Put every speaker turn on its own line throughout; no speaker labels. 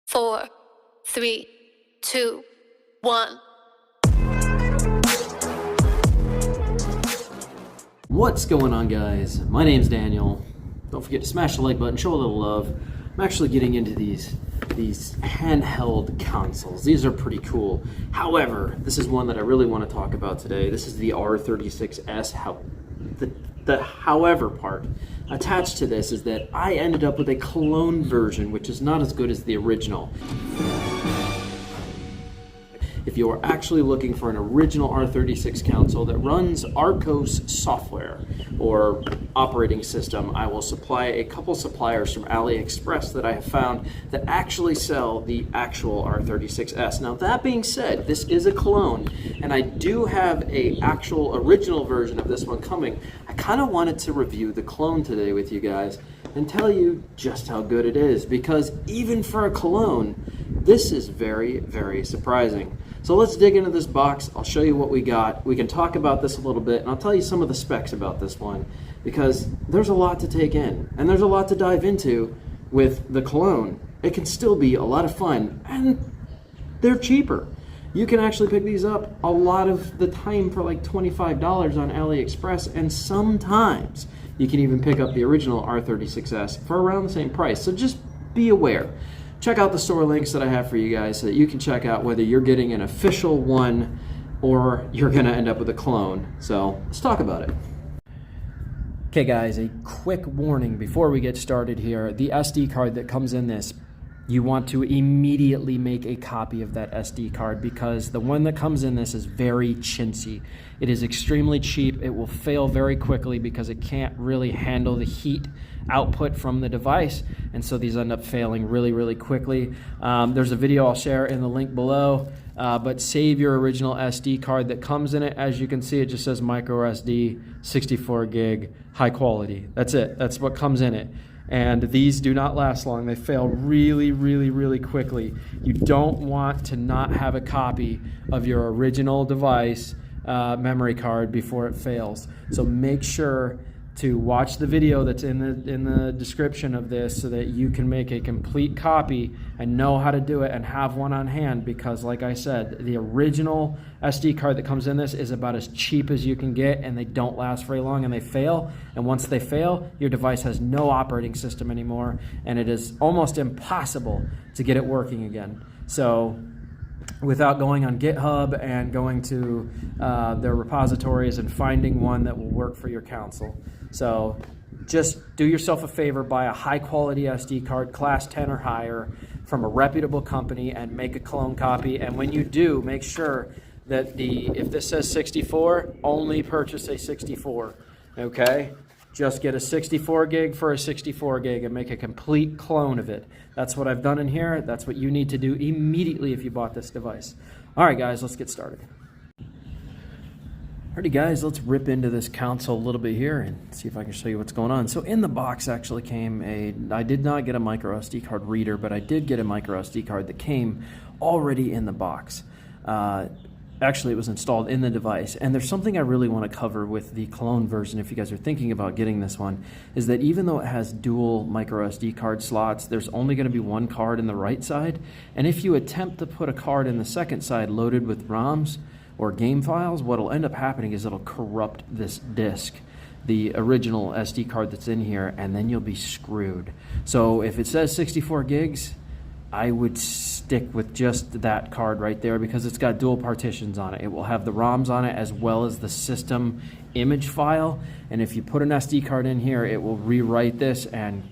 4, 3, 2, 1.
What's going on, guys? My name's Daniel. Don't forget to smash the like button, show a little love. I'm actually getting into these handheld consoles. These are pretty cool. However, this is one that I really want to talk about today. This is the R36S. The however part attached to this is that I ended up with a clone version, which is not as good as the original. If you are actually looking for an original R36 console that runs Arcos software or operating system, I will supply a couple suppliers from AliExpress that I have found that actually sell the actual R36S. Now, that being said, this is a clone, and I do have a actual original version of this one coming. I kind of wanted to review the clone today with you guys and tell you just how good it is, because even for a clone, this is very, very surprising. So let's dig into this box. I'll show you what we got. We can talk about this a little bit, and I'll tell you some of the specs about this one, because there's a lot to take in, and there's a lot to dive into with the clone. It can still be a lot of fun, and they're cheaper. You can actually pick these up a lot of the time for like $25 on AliExpress, and sometimes you can even pick up the original R36S for around the same price. So just be aware. Check out the store links that I have for you guys so that you can check out whether you're getting an official one or you're gonna end up with a clone. So let's talk about it. Okay guys, a quick warning before we get started here. The SD card that comes in this, you want to immediately make a copy of that SD card, because the one that comes in this is very chintzy. It is extremely cheap. It will fail very quickly because it can't really handle the heat output from the device, and so these end up failing really, really quickly. There's a video I'll share in the link below, but save your original SD card that comes in it. As you can see, it just says micro SD, 64 gig, high quality. That's it. That's what comes in it. And these do not last long. They fail really, really, really quickly. You don't want to not have a copy of your original device memory card before it fails. So make sure to watch the video that's in the description of this so that you can make a complete copy and know how to do it and have one on hand, because like I said, the original SD card that comes in this is about as cheap as you can get, and they don't last very long and they fail. And once they fail, your device has no operating system anymore, and it is almost impossible to get it working again. So without going on GitHub and going to their repositories and finding one that will work for your console. So just do yourself a favor, buy a high quality SD card, class 10 or higher, from a reputable company, and make a clone copy. And when you do, make sure that if this says 64, only purchase a 64, okay? Just get a 64 gig for a 64 gig and make a complete clone of it. That's what I've done in here. That's what you need to do immediately if you bought this device. All right, guys, let's get started. Alrighty, guys, let's rip into this console a little bit here and see if I can show you what's going on. So in the box actually came I did not get a micro SD card reader, but I did get a micro SD card that came already in the box. Actually, it was installed in the device. And there's something I really want to cover with the clone version, if you guys are thinking about getting this one, is that even though it has dual micro SD card slots, there's only going to be one card in the right side. And if you attempt to put a card in the second side loaded with ROMs or game files, what'll end up happening is it'll corrupt this disk, the original SD card that's in here, and then you'll be screwed. So if it says 64 gigs, I would stick with just that card right there, because it's got dual partitions on it. It will have the ROMs on it as well as the system image file, and if you put an SD card in here, it will rewrite this and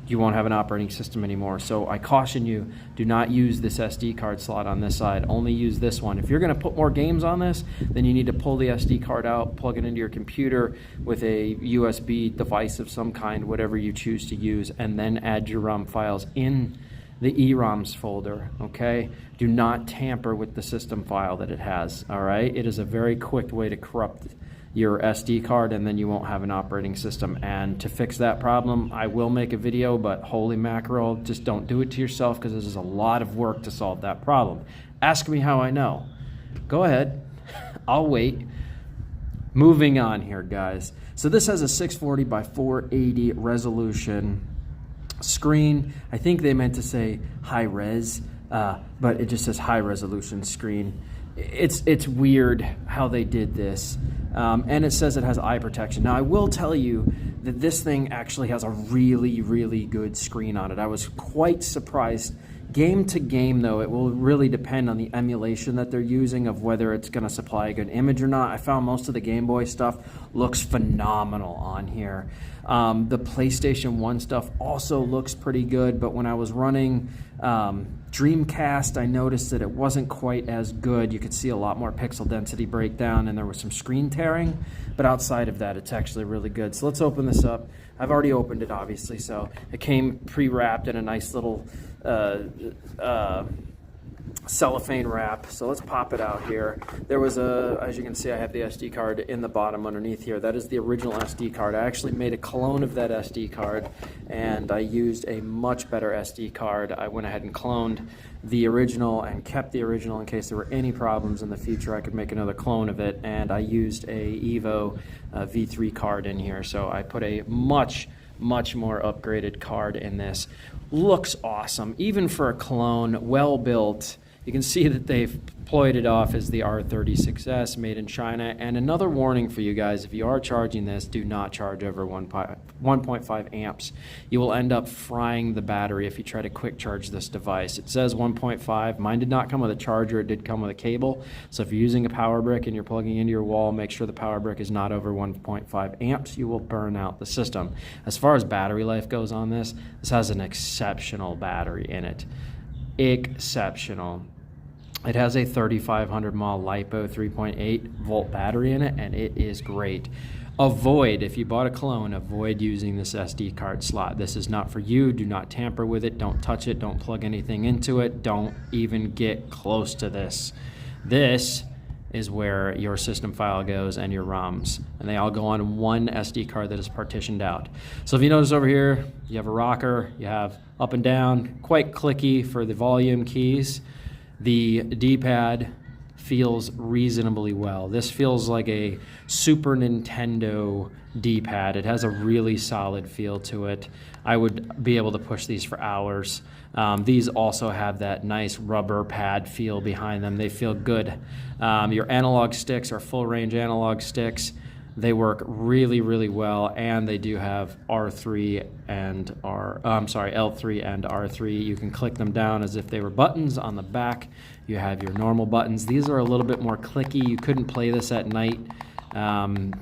you won't have an operating system anymore. So I caution you, do not use this SD card slot on this side. Only use this one. If you're going to put more games on this, then you need to pull the SD card out, plug it into your computer with a USB device of some kind, whatever you choose to use, and then add your ROM files in the EROMs folder, okay? Do not tamper with the system file that it has, all right? It is a very quick way to corrupt your SD card, and then you won't have an operating system. And to fix that problem, I will make a video, but holy mackerel, just don't do it to yourself, because this is a lot of work to solve that problem. Ask me how I know. Go ahead, I'll wait. Moving on here, guys. So this has a 640 by 480 resolution screen. I think they meant to say high res, but it just says high resolution screen. It's weird how they did this. And it says it has eye protection. Now, I will tell you that this thing actually has a really, really good screen on it. I was quite surprised. Game to game, though, it will really depend on the emulation that they're using of whether it's going to supply a good image or not. I found most of the Game Boy stuff looks phenomenal on here. The PlayStation 1 stuff also looks pretty good, but when I was running Dreamcast, I noticed that it wasn't quite as good. You could see a lot more pixel density breakdown, and there was some screen tearing, but outside of that, it's actually really good. So let's open this up. I've already opened it, obviously, so it came pre-wrapped in a nice little cellophane wrap. So let's pop it out here. There was as you can see, I have the SD card in the bottom underneath here. That is the original SD card. I actually made a clone of that SD card, and I used a much better SD card. I went ahead and cloned the original and kept the original in case there were any problems in the future. I could make another clone of it, and I used a Evo V3 card in here. So I put a much more upgraded card in this. Looks awesome, even for a clone, well built. You can see that they've ployed it off as the R36S, made in China. And another warning for you guys, if you are charging this, do not charge over 1.5 amps. You will end up frying the battery if you try to quick charge this device. It says 1.5. Mine did not come with a charger, it did come with a cable. So if you're using a power brick and you're plugging into your wall, make sure the power brick is not over 1.5 amps. You will burn out the system. As far as battery life goes on this has an exceptional battery in it. Exceptional. It has a 3500 mAh LiPo 3.8 volt battery in it, and it is great. Avoid, if you bought a clone, avoid using this SD card slot. This is not for you. Do not tamper with it. Don't touch it. Don't plug anything into it. Don't even get close to this. This is where your system file goes and your ROMs, and they all go on one SD card that is partitioned out. So if you notice over here, you have a rocker, you have up and down, quite clicky for the volume keys. The D-pad feels reasonably well. This feels like a Super Nintendo D-pad. It has a really solid feel to it. I would be able to push these for hours. These also have that nice rubber pad feel behind them. They feel good. Your analog sticks are full range analog sticks. They work really, really well, and they do have L3 and R3. You can click them down as if they were buttons. On the back, you have your normal buttons. These are a little bit more clicky. You couldn't play this at night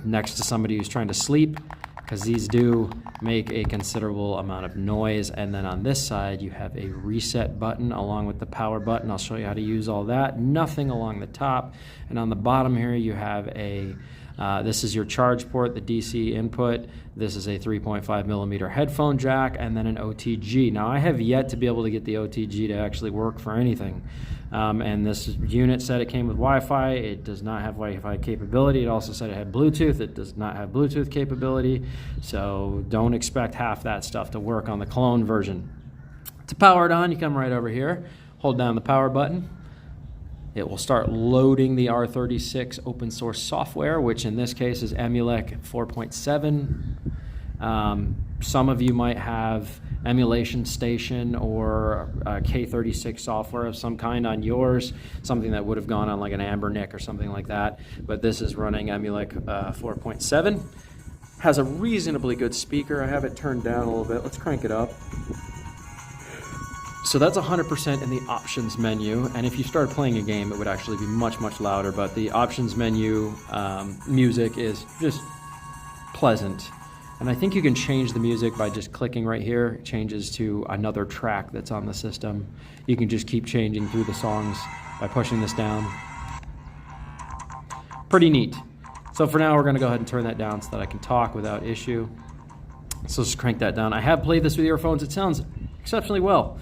next to somebody who's trying to sleep, because these do make a considerable amount of noise. And then on this side, you have a reset button along with the power button. I'll show you how to use all that. Nothing along the top. And on the bottom here, you have a this is your charge port, the DC input. This is a 3.5 millimeter headphone jack, and then an OTG. Now, I have yet to be able to get the OTG to actually work for anything. And this unit said it came with Wi-Fi. It does not have Wi-Fi capability. It also said it had Bluetooth. It does not have Bluetooth capability. So don't expect half that stuff to work on the clone version. To power it on, you come right over here, hold down the power button. It will start loading the R36 open source software, which in this case is Emulator 4.7. Some of you might have Emulation Station or K36 software of some kind on yours, something that would have gone on like an AmberNIC or something like that. But this is running Emulator 4.7. Has a reasonably good speaker. I have it turned down a little bit. Let's crank it up. So that's 100% in the options menu, and if you started playing a game, it would actually be much louder, but the options menu music is just pleasant. And I think you can change the music by just clicking right here. It changes to another track that's on the system. You can just keep changing through the songs by pushing this down. Pretty neat. So for now, we're going to go ahead and turn that down so that I can talk without issue. So just crank that down. I have played this with earphones. It sounds exceptionally well.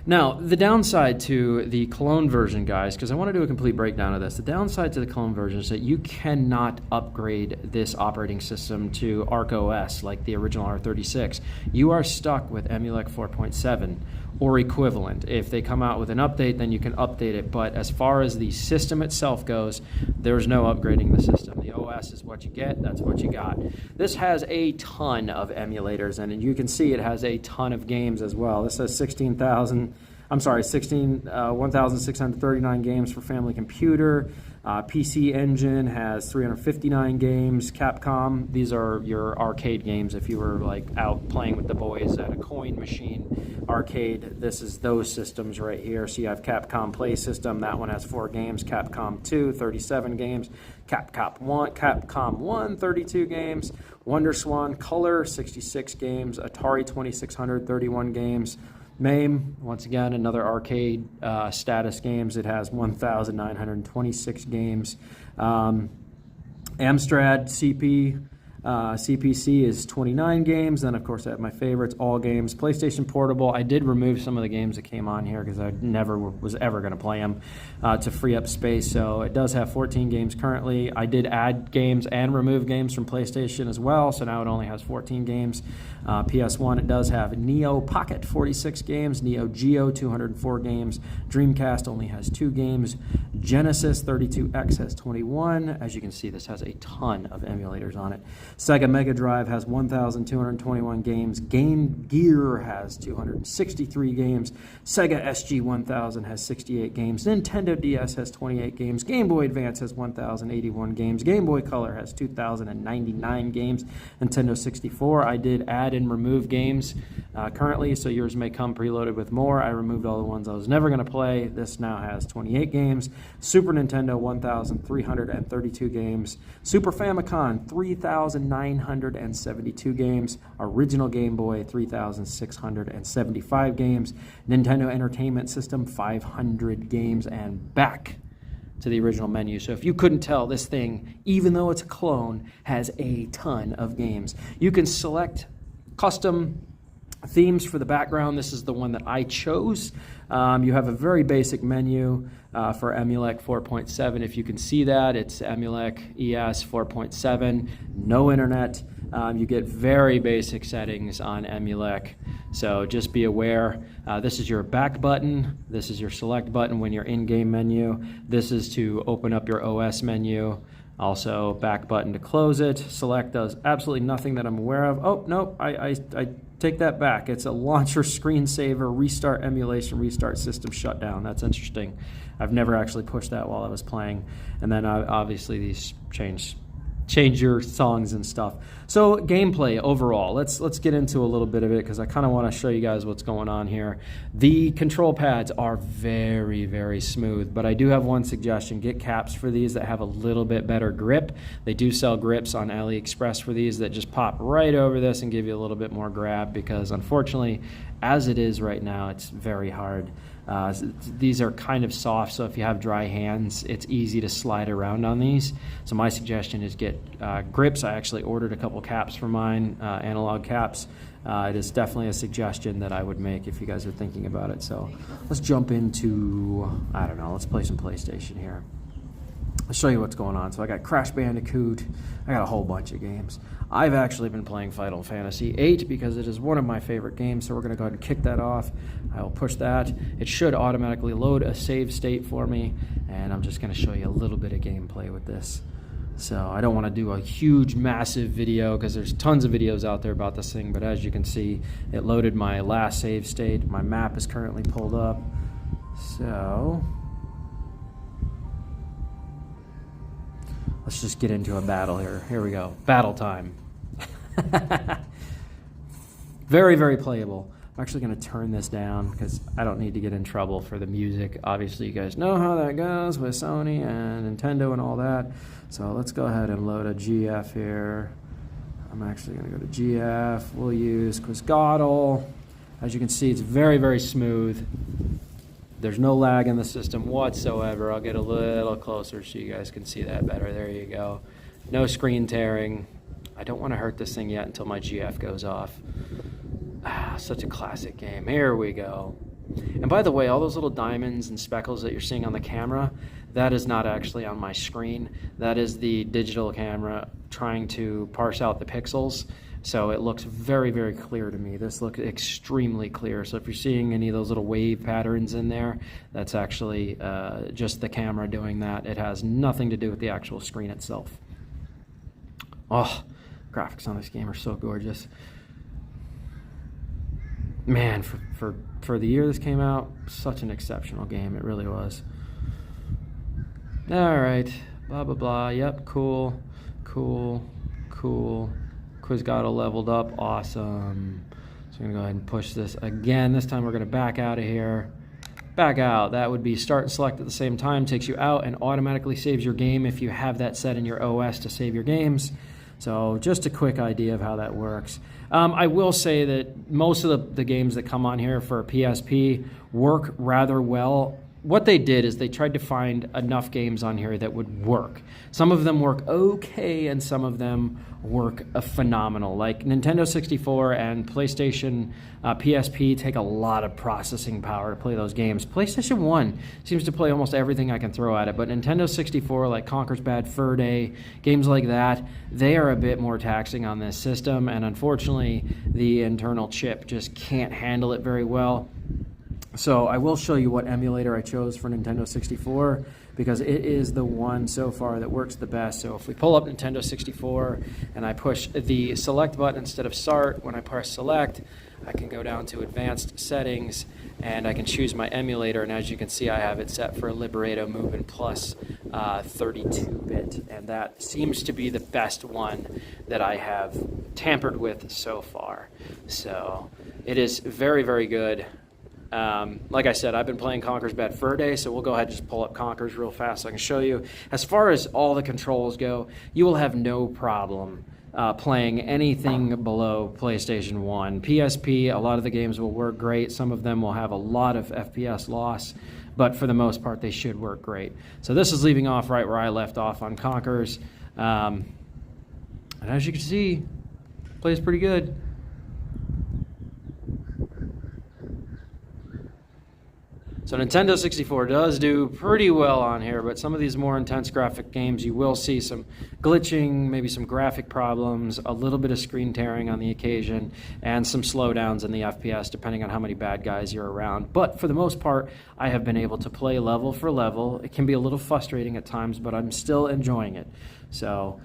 Now, the downside to the clone version, guys, because I want to do a complete breakdown of this, the downside to the clone version is that you cannot upgrade this operating system to ArcOS like the original R36. You are stuck with Emulator 4.7 or equivalent. If they come out with an update, then you can update it, but as far as the system itself goes, there's no upgrading the system. The OS is what you get, that's what you got. This has a ton of emulators, and you can see it has a ton of games as well. This says 1,639 games for family computer. PC Engine has 359 games. Capcom, these are your arcade games if you were like out playing with the boys at a coin machine arcade. This is those systems right here. So you have Capcom Play System, that one has 4 games. Capcom 2, 37 games. Capcom 1, 32 games. Wonder Swan Color, 66 games. Atari 2600, 31 games. MAME, once again, another arcade status games. It has 1,926 games. Amstrad CPC is 29 games. Then, of course, I have my favorites, all games. PlayStation Portable, I did remove some of the games that came on here because I never was ever going to play them to free up space. So it does have 14 games currently. I did add games and remove games from PlayStation as well, so now it only has 14 games. PS1, it does have Neo Pocket, 46 games. Neo Geo, 204 games. Dreamcast only has 2 games. Genesis 32X has 21. As you can see, this has a ton of emulators on it. Sega Mega Drive has 1,221 games. Game Gear has 263 games. Sega SG-1000 has 68 games. Nintendo DS has 28 games. Game Boy Advance has 1,081 games. Game Boy Color has 2,099 games. Nintendo 64, I did add and remove games currently, so yours may come preloaded with more. I removed all the ones I was never going to play. This now has 28 games. Super Nintendo, 1,332 games. Super Famicom, 3,972 games. Original Game Boy, 3,675 games. Nintendo Entertainment System, 500 games, and back to the original menu. So if you couldn't tell, this thing, even though it's a clone, has a ton of games. You can select custom themes for the background. This is the one that I chose. You have a very basic menu for Emulec 4.7. If you can see that, it's Emulec ES 4.7, no internet. You get very basic settings on Emulec, so just be aware. This is your back button. This is your select button when you're in-game menu. This is to open up your OS menu. Also, back button to close it. Select does absolutely nothing that I'm aware of. Oh, no, I take that back. It's a launcher screensaver, restart emulation, restart system shutdown. That's interesting. I've never actually pushed that while I was playing. And then obviously these change your songs and stuff. So gameplay overall, let's get into a little bit of it because I kind of want to show you guys what's going on here. The control pads are very, very smooth, but I do have one suggestion. Get caps for these that have a little bit better grip. They do sell grips on AliExpress for these that just pop right over this and give you a little bit more grab, because unfortunately, as it is right now, it's very hard. These are kind of soft, so if you have dry hands, it's easy to slide around on these. So my suggestion is get grips. I actually ordered a couple caps for mine, analog caps. It is definitely a suggestion that I would make if you guys are thinking about it. So let's jump into, I don't know, let's play some PlayStation here. I'll show you what's going on. So I got Crash Bandicoot. I got a whole bunch of games. I've actually been playing Final Fantasy VIII because it is one of my favorite games, so we're going to go ahead and kick that off. I will push that. It should automatically load a save state for me, and I'm just going to show you a little bit of gameplay with this. So I don't want to do a huge, massive video because there's tons of videos out there about this thing, but as you can see, it loaded my last save state. My map is currently pulled up. So let's just get into a battle here. Here we go. Battle time. Very, very playable. I'm actually going to turn this down because I don't need to get in trouble for the music. Obviously, you guys know how that goes with Sony and Nintendo and all that. So let's go ahead and load a GF here. I'm actually going to go to GF. We'll use Quizgottle. As you can see, it's very, very smooth. There's no lag in the system whatsoever. I'll get a little closer so you guys can see that better. There you go. No screen tearing. I don't want to hurt this thing yet until my GF goes off. Such a classic game. Here we go. And by the way, all those little diamonds and speckles that you're seeing on the camera, that is not actually on my screen. That is the digital camera trying to parse out the pixels. So it looks very, very clear to me. This looks extremely clear. So if you're seeing any of those little wave patterns in there, that's actually just the camera doing that. It has nothing to do with the actual screen itself. Oh, graphics on this game are so gorgeous. Man, for the year this came out, such an exceptional game. It really was. All right, blah, blah, blah. Yep, cool. Quizgotto leveled up. Awesome. So I'm going to go ahead and push this again. This time we're going to back out of here. Back out. That would be start and select at the same time. Takes you out and automatically saves your game if you have that set in your OS to save your games. So just a quick idea of how that works. I will say that most of the games that come on here for PSP work rather well. What they did is they tried to find enough games on here that would work. Some of them work okay, and some of them work phenomenal. Like Nintendo 64 and PlayStation PSP take a lot of processing power to play those games. PlayStation 1 seems to play almost everything I can throw at it, but Nintendo 64, like Conker's Bad Fur Day, games like that, they are a bit more taxing on this system, and unfortunately, the internal chip just can't handle it very well. So I will show you what emulator I chose for Nintendo 64 because it is the one so far that works the best. So if we pull up Nintendo 64 and I push the select button instead of start, when I press select, I can go down to advanced settings and I can choose my emulator. And as you can see, I have it set for Liberato Movin' Plus 32-bit. And that seems to be the best one that I have tampered with so far. So it is very, very good. Like I said, I've been playing Conker's Bad Fur Day, so we'll go ahead and just pull up Conker's real fast so I can show you. As far as all the controls go, you will have no problem playing anything below PlayStation 1. PSP, a lot of the games will work great. Some of them will have a lot of FPS loss, but for the most part, they should work great. So this is leaving off right where I left off on Conker's. And as you can see, plays pretty good. So Nintendo 64 does do pretty well on here, but some of these more intense graphic games, you will see some glitching, maybe some graphic problems, a little bit of screen tearing on the occasion, and some slowdowns in the FPS, depending on how many bad guys you're around. But for the most part, I have been able to play level for level. It can be a little frustrating at times, but I'm still enjoying it. So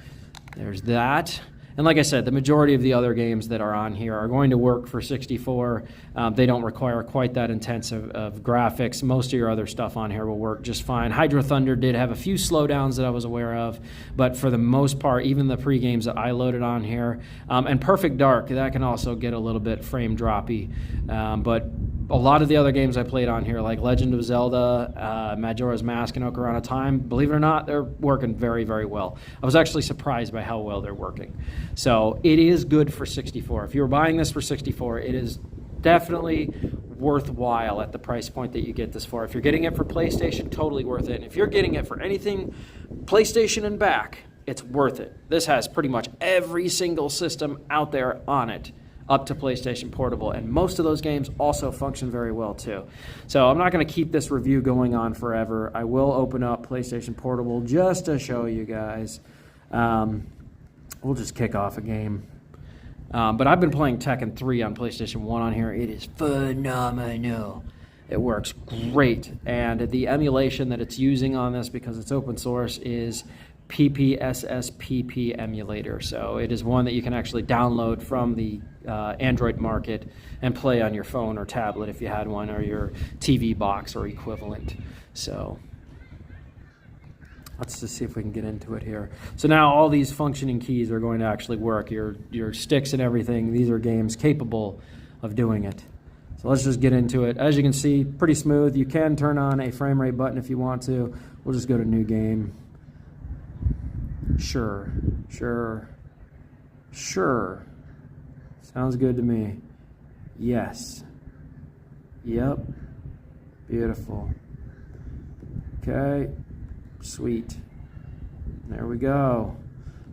there's that. And like I said, the majority of the other games that are on here are going to work for 64. They don't require quite that intensive of graphics. Most of your other stuff on here will work just fine. Hydro Thunder did have a few slowdowns that I was aware of, but for the most part, even the pre-games that I loaded on here, and Perfect Dark, that can also get a little bit frame droppy. But a lot of the other games I played on here, like Legend of Zelda, Majora's Mask, and Ocarina of Time, believe it or not, they're working very, very well. I was actually surprised by how well they're working. So it is good for 64. If you were buying this for 64, it is definitely worthwhile at the price point that you get this for. If you're getting it for PlayStation, totally worth it. And if you're getting it for anything PlayStation and back, it's worth it. This has pretty much every single system out there on it, up to PlayStation Portable, and most of those games also function very well too. So I'm not going to keep this review going on forever. I will open up PlayStation Portable just to show you guys. We'll just kick off a game. But I've been playing Tekken 3 on PlayStation 1 on here. It is phenomenal. It works great. And the emulation that it's using on this, because it's open source, is PPSSPP Emulator. So it is one that you can actually download from the Android market and play on your phone or tablet if you had one, or your TV box or equivalent. So let's just see if we can get into it here. So now all these functioning keys are going to actually work. Your sticks and everything, these are games capable of doing it. So let's just get into it. As you can see, pretty smooth. You can turn on a frame rate button if you want to. We'll just go to new game. Sure. Sounds good to me. Yes. Yep. Beautiful. Okay. Sweet. There we go.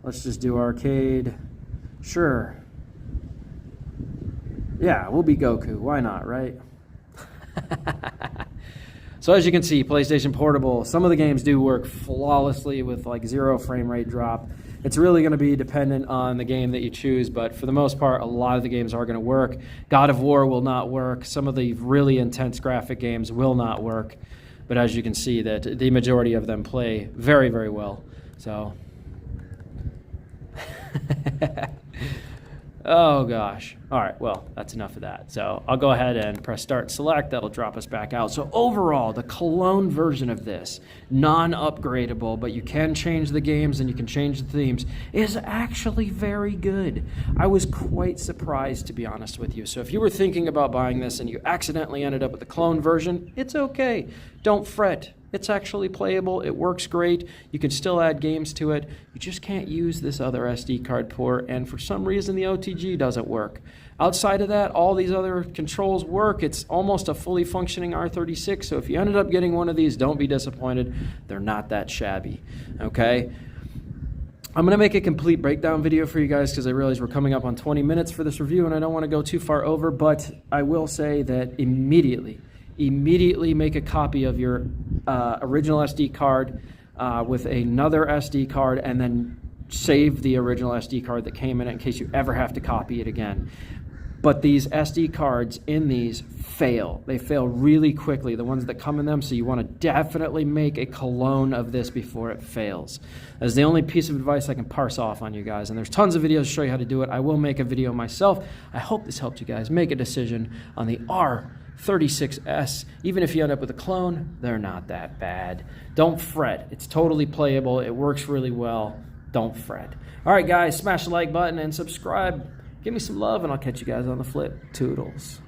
Let's just do arcade. Sure. Yeah, we'll be Goku. Why not, right? So as you can see, PlayStation Portable, some of the games do work flawlessly with like 0 frame rate drop. It's really going to be dependent on the game that you choose, but for the most part, a lot of the games are going to work. God of War will not work. Some of the really intense graphic games will not work. But as you can see, that the majority of them play very, very well. So Oh gosh. All right, well, that's enough of that. So I'll go ahead and press start select. That'll drop us back out. So overall, the Cologne version of this, non-upgradable, but you can change the games and you can change the themes, is actually very good. I was quite surprised, to be honest with you. So if you were thinking about buying this and you accidentally ended up with the clone version, it's okay. Don't fret. It's actually playable. It works great. You can still add games to it. You just can't use this other SD card port, and for some reason the OTG doesn't work. Outside of that, all these other controls work. It's almost a fully functioning R36, so if you ended up getting one of these, don't be disappointed. They're not that shabby, okay? I'm going to make a complete breakdown video for you guys because I realize we're coming up on 20 minutes for this review and I don't want to go too far over, but I will say that immediately make a copy of your original SD card with another SD card and then save the original SD card that came in it in case you ever have to copy it again. But these SD cards in these fail. They fail really quickly, the ones that come in them, so you want to definitely make a clone of this before it fails. That's the only piece of advice I can parse off on you guys, and there's tons of videos to show you how to do it. I will make a video myself. I hope this helped you guys make a decision on the R36S. Even if you end up with a clone, they're not that bad. Don't fret. It's totally playable. It works really well. Don't fret. All right, guys, smash the like button and subscribe. Give me some love, and I'll catch you guys on the flip. Toodles.